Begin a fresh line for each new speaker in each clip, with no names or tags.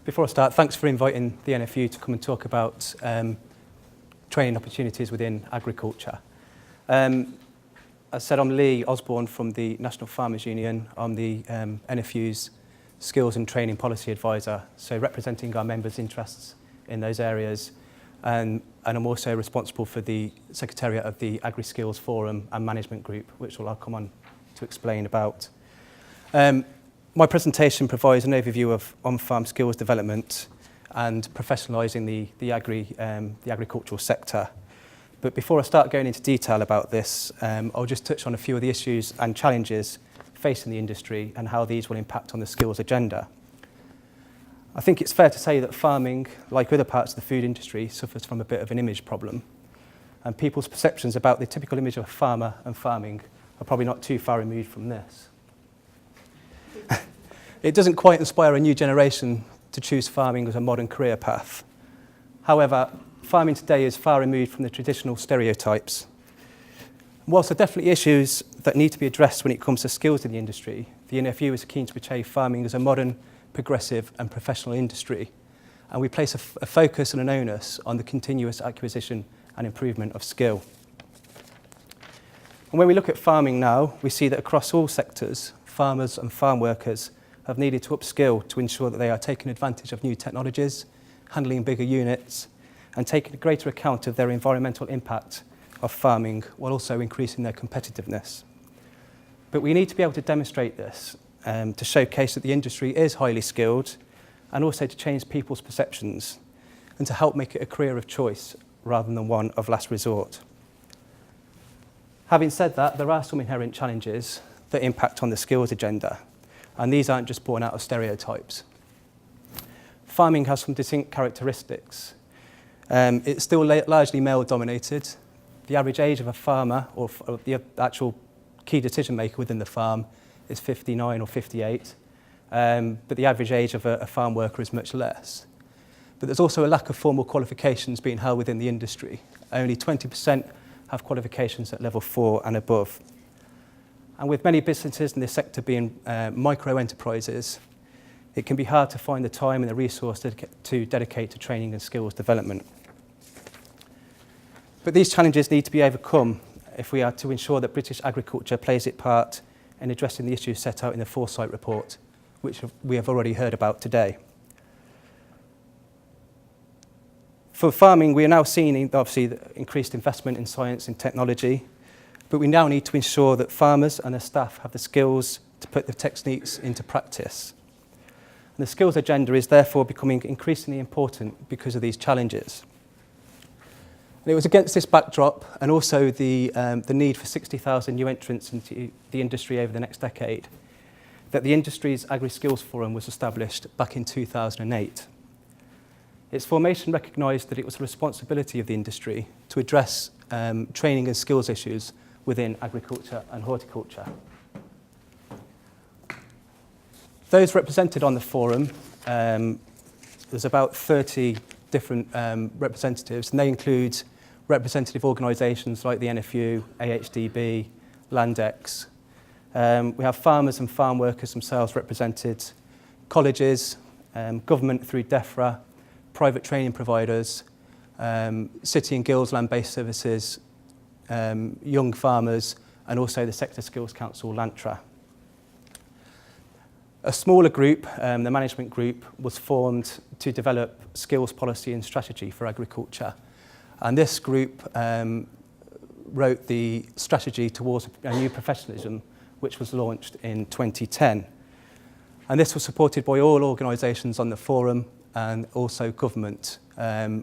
Before I start, thanks for inviting the NFU to come and talk about training opportunities within agriculture. As I said, I'm Lee Osborne from the National Farmers Union. I'm the NFU's Skills and Training Policy Advisor, so representing our members' interests in those areas. And I'm also responsible for the Secretariat of the AgriSkills Forum and Management Group, which I'll come on to explain about. My presentation provides an overview of on-farm skills development and professionalising the agricultural sector. But before I start going into detail about this, I'll just touch on a few of the issues and challenges facing the industry and how these will impact on the skills agenda. I think it's fair to say that farming, like other parts of the food industry, suffers from a bit of an image problem. And people's perceptions about the typical image of a farmer and farming are probably not too far removed from this. It doesn't quite inspire a new generation to choose farming as a modern career path. However, farming today is far removed from the traditional stereotypes. Whilst there are definitely issues that need to be addressed when it comes to skills in the industry, the NFU is keen to portray farming as a modern, progressive and professional industry, and we place a focus and an onus on the continuous acquisition and improvement of skill. And when we look at farming now, we see that across all sectors, farmers and farm workers have needed to upskill to ensure that they are taking advantage of new technologies, handling bigger units, and taking a greater account of their environmental impact of farming, while also increasing their competitiveness. But we need to be able to demonstrate this to showcase that the industry is highly skilled, and also to change people's perceptions and to help make it a career of choice rather than one of last resort. Having said that, there are some inherent challenges that impact on the skills agenda, and these aren't just born out of stereotypes. Farming has some distinct characteristics. It's still largely male-dominated. The average age of a farmer, or the actual key decision maker within the farm, is 59 or 58, but the average age of a farm worker is much less. But there's also a lack of formal qualifications being held within the industry. Only 20% have qualifications at level 4 and above. And with many businesses in this sector being micro-enterprises, it can be hard to find the time and the resource to dedicate to training and skills development. But these challenges need to be overcome if we are to ensure that British agriculture plays its part in addressing the issues set out in the Foresight report, which we have already heard about today. For farming, we are now seeing obviously the increased investment in science and technology, but we now need to ensure that farmers and their staff have the skills to put the techniques into practice. And the skills agenda is therefore becoming increasingly important because of these challenges. And it was against this backdrop, and also the need for 60,000 new entrants into the industry over the next decade, that the industry's AgriSkills Forum was established back in 2008. Its formation recognised that it was the responsibility of the industry to address training and skills issues within agriculture and horticulture. Those represented on the forum, there's about 30 different representatives, and they include representative organisations like the NFU, AHDB, Landex. We have farmers and farm workers themselves represented, colleges, government through DEFRA, private training providers, city and guilds land-based services, young farmers, and also the Sector Skills Council, LANTRA. A smaller group, the management group, was formed to develop skills policy and strategy for agriculture. And this group wrote the strategy towards a new professionalism, which was launched in 2010. And this was supported by all organisations on the forum and also government,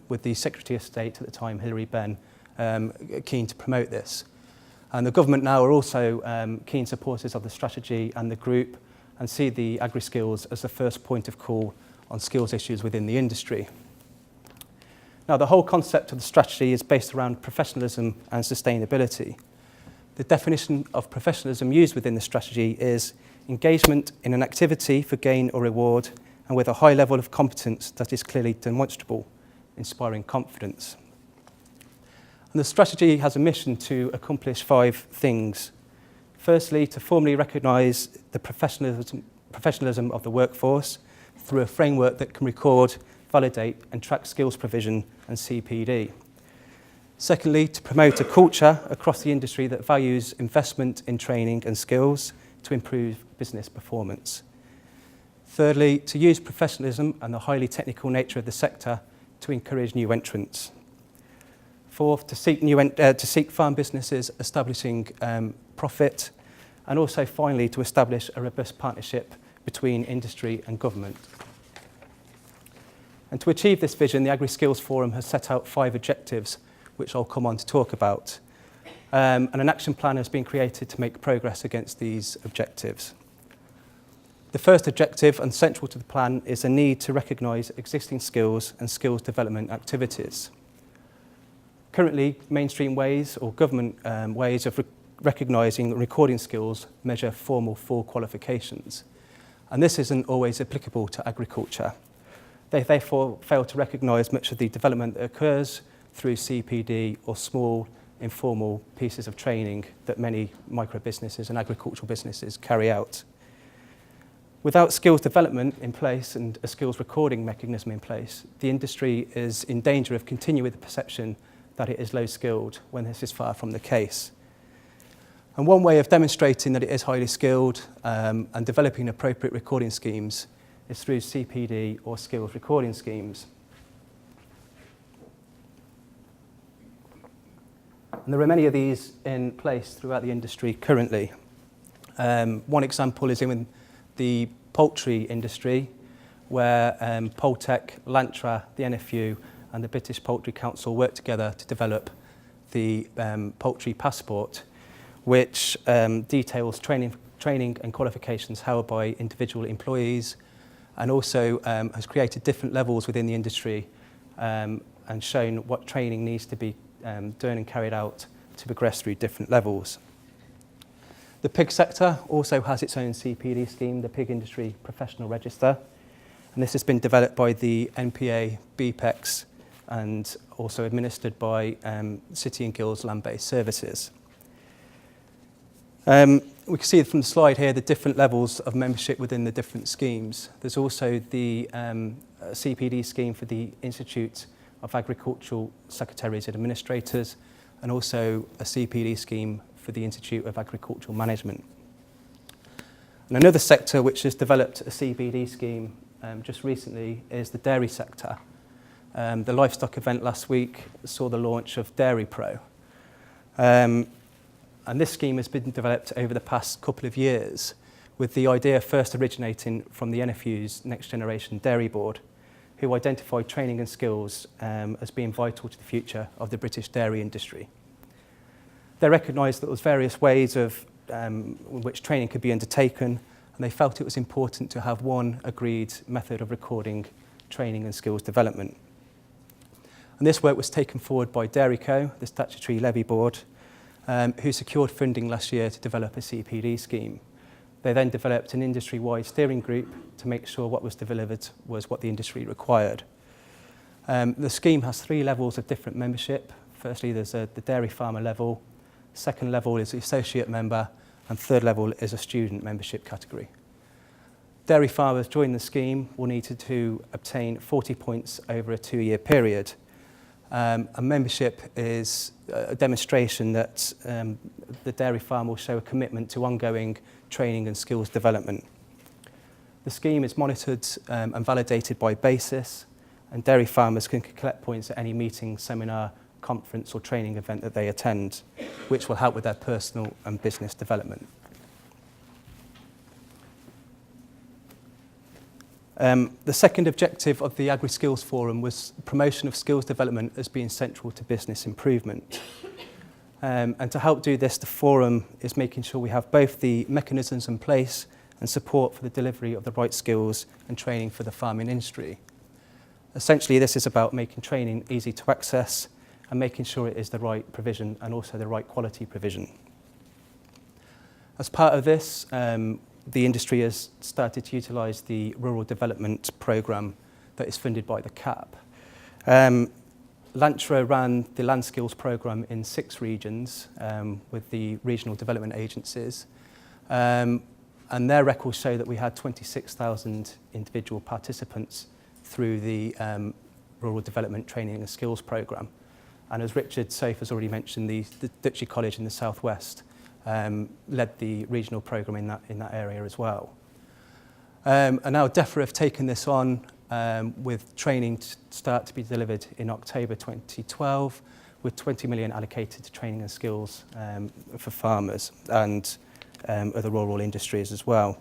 with the Secretary of State at the time, Hilary Benn, keen to promote this. And the government now are also keen supporters of the strategy and the group, and see the AgriSkills as the first point of call on skills issues within the industry. Now, the whole concept of the strategy is based around professionalism and sustainability. The definition of professionalism used within the strategy is engagement in an activity for gain or reward, and with a high level of competence that is clearly demonstrable, inspiring confidence. And the strategy has a mission to accomplish 5 things. Firstly, to formally recognise the professionalism of the workforce through a framework that can record, validate and track skills provision and CPD. Secondly, to promote a culture across the industry that values investment in training and skills to improve business performance. Thirdly, to use professionalism and the highly technical nature of the sector to encourage new entrants. Fourth, to seek farm businesses establishing profit, and also finally to establish a robust partnership between industry and government. And to achieve this vision, the AgriSkills Forum has set out 5 objectives, which I'll come on to talk about. And an action plan has been created to make progress against these objectives. The first objective, and central to the plan, is a need to recognise existing skills and skills development activities. Currently, mainstream ways or government ways of recognising and recording skills measure formal full qualifications. And this isn't always applicable to agriculture. They therefore fail to recognise much of the development that occurs through CPD or small, informal pieces of training that many micro-businesses and agricultural businesses carry out. Without skills development in place and a skills recording mechanism in place, the industry is in danger of continuing with the perception that it is low-skilled when this is far from the case. And one way of demonstrating that it is highly skilled and developing appropriate recording schemes is through CPD or skills recording schemes. And there are many of these in place throughout the industry currently. One example is in the poultry industry, where Poltech, Lantra, the NFU and the British Poultry Council work together to develop the Poultry Passport, which details training and qualifications held by individual employees, and also has created different levels within the industry and shown what training needs to be done and carried out to progress through different levels. The pig sector also has its own CPD scheme, the Pig Industry Professional Register, and this has been developed by the NPA, BPEX, and also administered by City and Guilds Land-Based Services. We can see from the slide here the different levels of membership within the different schemes. There's also the CPD scheme for the Institute of Agricultural Secretaries and Administrators, and also a CPD scheme for the Institute of Agricultural Management. And another sector which has developed a CPD scheme just recently is the dairy sector. The livestock event last week saw the launch of Dairy Pro. And this scheme has been developed over the past couple of years, with the idea first originating from the NFU's Next Generation Dairy Board, who identified training and skills as being vital to the future of the British dairy industry. They recognised that there was various ways of in which training could be undertaken, and they felt it was important to have one agreed method of recording training and skills development. And this work was taken forward by DairyCo, the Statutory Levy Board, who secured funding last year to develop a CPD scheme. They then developed an industry-wide steering group to make sure what was delivered was what the industry required. The scheme has 3 levels of different membership. Firstly, there's the dairy farmer level. Second level is the associate member, and third level is a student membership category. Dairy farmers joining the scheme will need to obtain 40 points over a 2-year period. And membership is a demonstration that the dairy farm will show a commitment to ongoing training and skills development. The scheme is monitored and validated by BASIS, and dairy farmers can collect points at any meeting, seminar, conference or training event that they attend, which will help with their personal and business development. The second objective of the AgriSkills Forum was promotion of skills development as being central to business improvement. And to help do this, the Forum is making sure we have both the mechanisms in place and support for the delivery of the right skills and training for the farming industry. Essentially, this is about making training easy to access and making sure it is the right provision and also the right quality provision. As part of this, the industry has started to utilise the Rural Development Programme that is funded by the CAP. Lantra ran the Land Skills Programme in 6 regions with the regional development agencies. And And their records show that we had 26,000 individual participants through the Rural Development Training and Skills Programme. And as Richard Safe has already mentioned, the Duchy College in the southwest led the regional programme in that area as well. And now DEFRA have taken this on with training to start to be delivered in October 2012, with 20 million allocated to training and skills for farmers and other rural industries as well.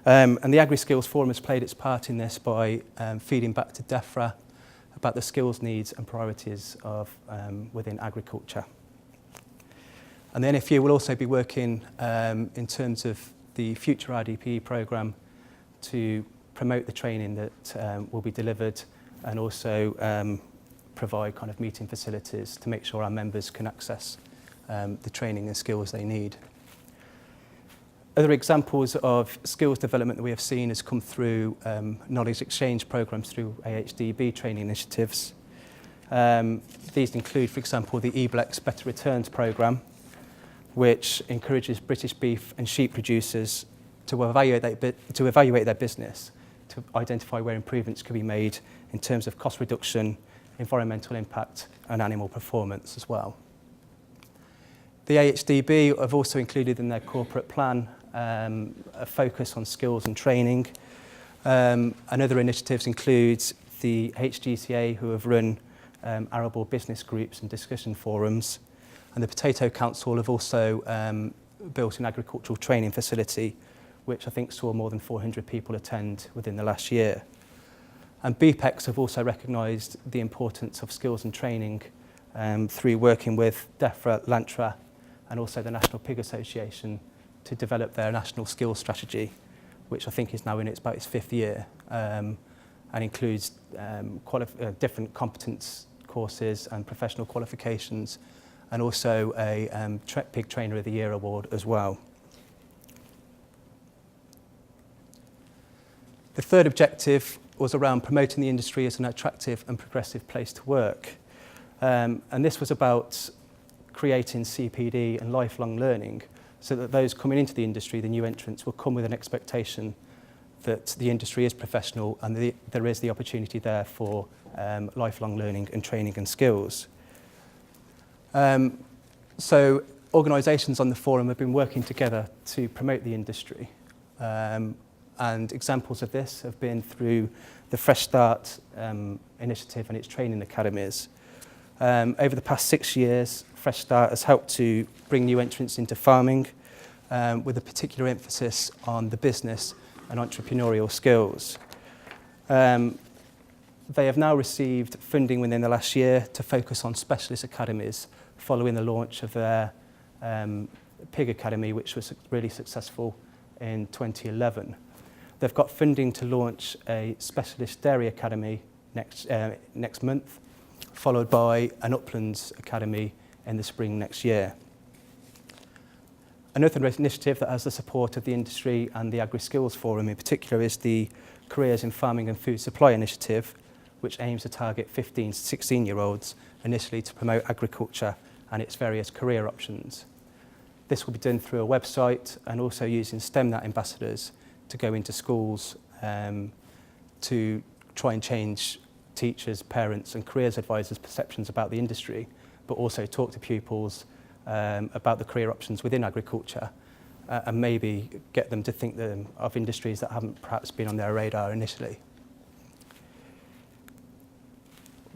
And the AgriSkills Forum has played its part in this by feeding back to DEFRA about the skills needs and priorities of within agriculture. And the NFU will also be working in terms of the future RDPE programme to promote the training that will be delivered and also provide kind of meeting facilities to make sure our members can access the training and skills they need. Other examples of skills development that we have seen has come through knowledge exchange programmes through AHDB training initiatives. These include, for example, the eBlex Better Returns programme, which encourages British beef and sheep producers to evaluate their business, to identify where improvements could be made in terms of cost reduction, environmental impact and animal performance as well. The AHDB have also included in their corporate plan a focus on skills and training. And other initiatives include the HGCA, who have run arable business groups and discussion forums, and the Potato Council have also built an agricultural training facility, which I think saw more than 400 people attend within the last year. And BPEX have also recognised the importance of skills and training through working with DEFRA, LANTRA, and also the National Pig Association to develop their national skills strategy, which I think is now in about its 5th year, and includes different competence courses and professional qualifications, and also a Pig Trainer of the Year award as well. The third objective was around promoting the industry as an attractive and progressive place to work. And this was about creating CPD and lifelong learning, so that those coming into the industry, the new entrants, will come with an expectation that the industry is professional and there is the opportunity there for lifelong learning and training and skills. So organisations on the forum have been working together to promote the industry. And examples of this have been through the Fresh Start initiative and its training academies. Over the past 6 years, Fresh Start has helped to bring new entrants into farming with a particular emphasis on the business and entrepreneurial skills. They have now received funding within the last year to focus on specialist academies following the launch of their Pig Academy, which was really successful in 2011. They've got funding to launch a specialist dairy academy next month, followed by an Uplands Academy in the spring next year. Another initiative that has the support of the industry and the AgriSkills Forum in particular is the Careers in Farming and Food Supply initiative, which aims to target 15 to 16-year-olds initially to promote agriculture and its various career options. This will be done through a website and also using STEMnet ambassadors to go into schools to try and change teachers, parents and careers advisors' perceptions about the industry, but also talk to pupils about the career options within agriculture and maybe get them to think of industries that haven't perhaps been on their radar initially.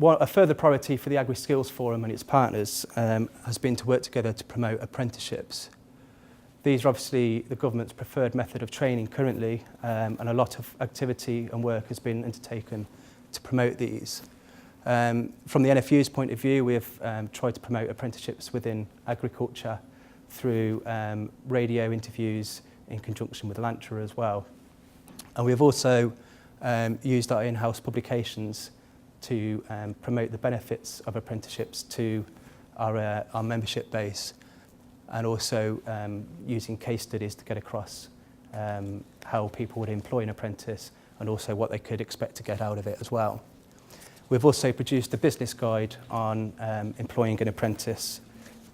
A further priority for the AgriSkills Forum and its partners has been to work together to promote apprenticeships. These are obviously the government's preferred method of training currently, and a lot of activity and work has been undertaken to promote these. From the NFU's point of view, we have tried to promote apprenticeships within agriculture through radio interviews in conjunction with LANTRA as well. And we have also used our in-house publications to promote the benefits of apprenticeships to our membership base, and also using case studies to get across how people would employ an apprentice and also what they could expect to get out of it as well. We've also produced a business guide on employing an apprentice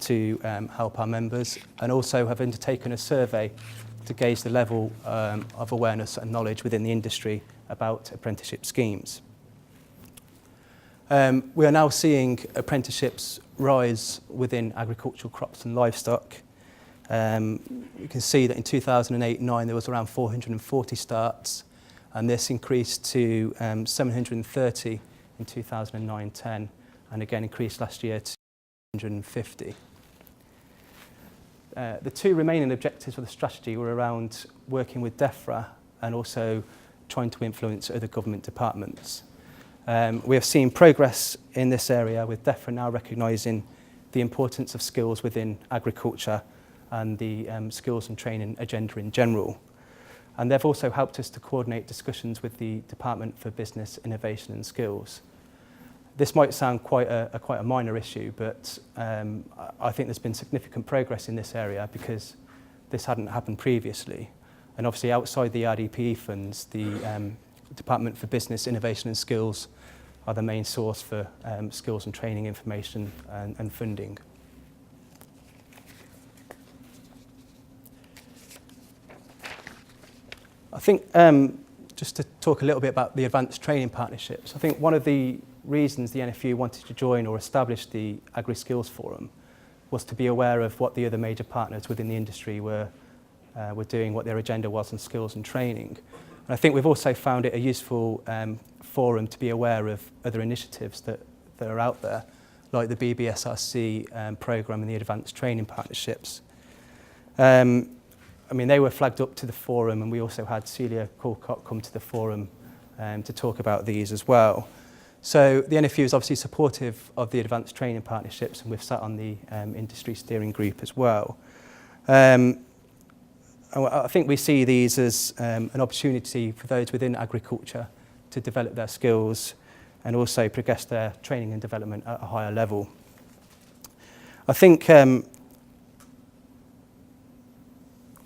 to help our members, and also have undertaken a survey to gauge the level of awareness and knowledge within the industry about apprenticeship schemes. We are now seeing apprenticeships rise within agricultural crops and livestock. You can see that in 2008-09 there was around 440 starts, and this increased to 730 in 2009-10, and again increased last year to 150. The two remaining objectives of the strategy were around working with DEFRA and also trying to influence other government departments. We have seen progress in this area, with DEFRA now recognising the importance of skills within agriculture and the skills and training agenda in general. And they've also helped us to coordinate discussions with the Department for Business, Innovation and Skills. This might sound quite a minor issue, but I think there's been significant progress in this area because this hadn't happened previously. And obviously outside the RDPE funds, the Department for Business, Innovation and Skills are the main source for skills and training information and funding. I think just to talk a little bit about the advanced training partnerships, I think one of the reasons the NFU wanted to join or establish the AgriSkills Forum was to be aware of what the other major partners within the industry were doing, what their agenda was on skills and training. And I think we've also found it a useful forum to be aware of other initiatives that are out there, like the BBSRC programme and the advanced training partnerships. I mean, they were flagged up to the forum, and we also had Celia Colcott come to the forum to talk about these as well. So the NFU is obviously supportive of the advanced training partnerships, and we've sat on the industry steering group as well. I think we see these as an opportunity for those within agriculture to develop their skills and also progress their training and development at a higher level. I think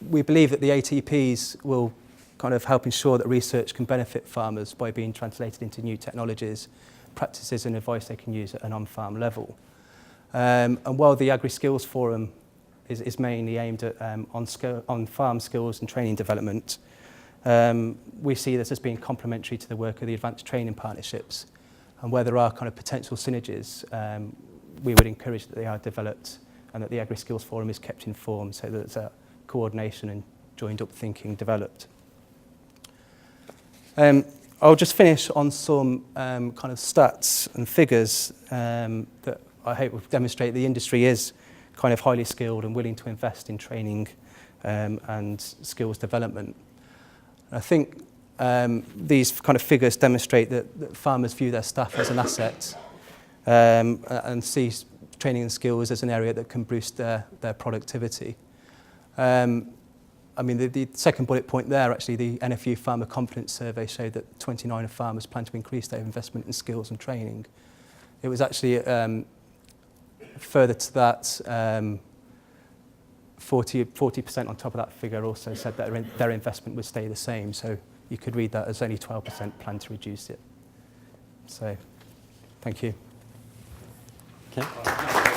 we believe that the ATPs will kind of help ensure that research can benefit farmers by being translated into new technologies, practices and advice they can use at an on-farm level. And while the AgriSkills Forum is mainly aimed at on-farm skills and training development, we see this as being complementary to the work of the advanced training partnerships. And where there are kind of potential synergies, we would encourage that they are developed and that the AgriSkills Forum is kept informed so that there's a coordination and joined up thinking developed. I'll just finish on some kind of stats and figures that I hope will demonstrate the industry is kind of highly skilled and willing to invest in training and skills development. I think these kind of figures demonstrate that farmers view their staff as an asset and see training and skills as an area that can boost their productivity. I mean, the second bullet point there, actually, the NFU Farmer Confidence Survey showed that 29 of farmers plan to increase their investment in skills and training. It was actually further to that, 40% on top of that figure also said that their investment would stay the same. So you could read that as only 12% plan to reduce it. So, thank you.
Okay.